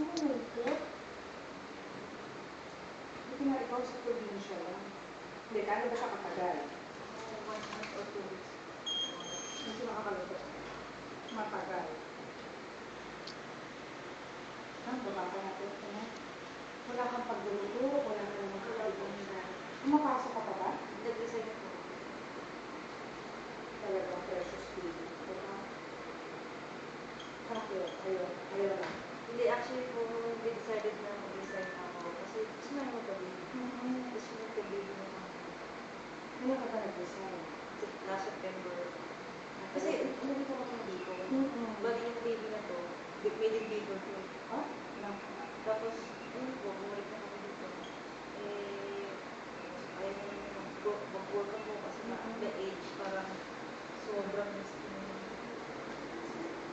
malagkot? Buti nga ikaw sa probinsya lang. Hindi, kano ba siya katagal? 1 month or 2 weeks. Hindi makakalagkot. Matagal. Baba ka natin. Wala kang pagluluto, wala kang magkakaibang na. Pumapasok ka pa ba? Nag-resign ako. Talagang precious baby. Bakit? Ayaw lang. Hindi, actually po, we decided na mag-resign ako. Kasi gusto na yung magka-baby. Gusto na magka-baby na ako. Kaya ka ba nag-resign? Last September. Kasi umuwi ko ako dito. Bali yung baby na to, may deliver ko. Ah? Tapos, yun po, bumalik na kami dito. Ayaw mo naman mag-work ako kasi the age parang sobrang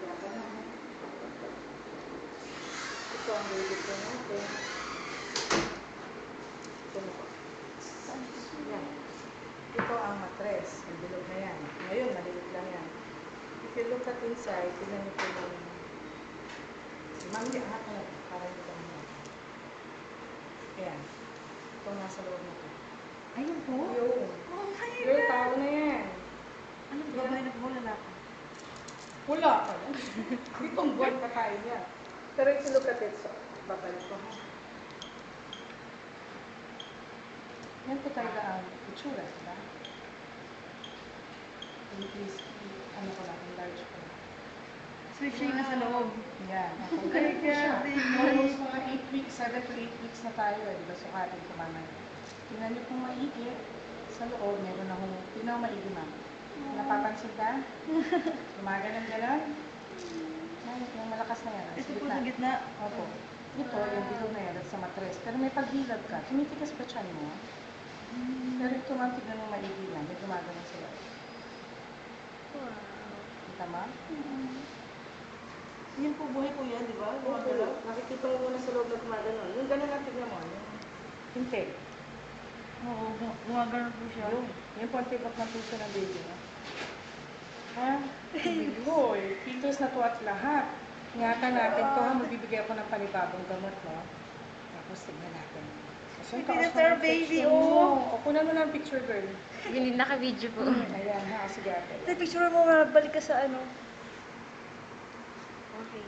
Kaya na. Ito ang baby ko natin. Ito na po. Yan. Ito ang matres. Ang bilog na yan. Ngayon, maliit lang yan. If you look at inside, tignan niyo po yung mangga ako para dito mo. Ayan. Ito nasa loob na ito. Ayun po? Yung. Oh my Girl, God! tao na yan. Anong babae na po lalaki? Wala ka na. Itong buwan ka tayo niya. Pero if you look at it, so, babalik ko. Yan po tayo ang itsura, diba? Please, ano ko lang, enlarge ko lang. Switching na sa loob. Yan. Oh my God, baby. Almost mga 8 weeks, 7 to 8 weeks na tayo, diba? Sukatin ko mamaya. Tingnan niyo kung maigi. Sa loob, meron akong, tingnan mo maigi, ma'am. Napapansin ka? Gumagalan-galan? Yung malakas na yan. Ito po sa gitna. Opo. Ito, yung bilog na yan, at sa matres. Pero may pagbilag ka. Tumitikas pa tiyan mo. Pero ito, ma'am, tignan mo maigi lang. May gumagalan sila. Wow. Kita ma? Yan po, buhay po yan, di ba? Oo. Nakikita mo muna sa loob na gumagalan. Yung gano'n lang tignan mo. Yung intake. Oo, gumagano po siya. Yung po ang tibok ng puso ng baby. Ha? Hoy, fetus na to at lahat. Ingatan natin to ha, magbibigay ako ng panibagong gamot mo. Tapos tignan natin. Kasi Baby, that's our baby, oh! O, kunan mo na ang picture, girl. Hindi naka-video po. Ayan ha, sige ate. Ito, picture mo, balik ka sa ano. Okay.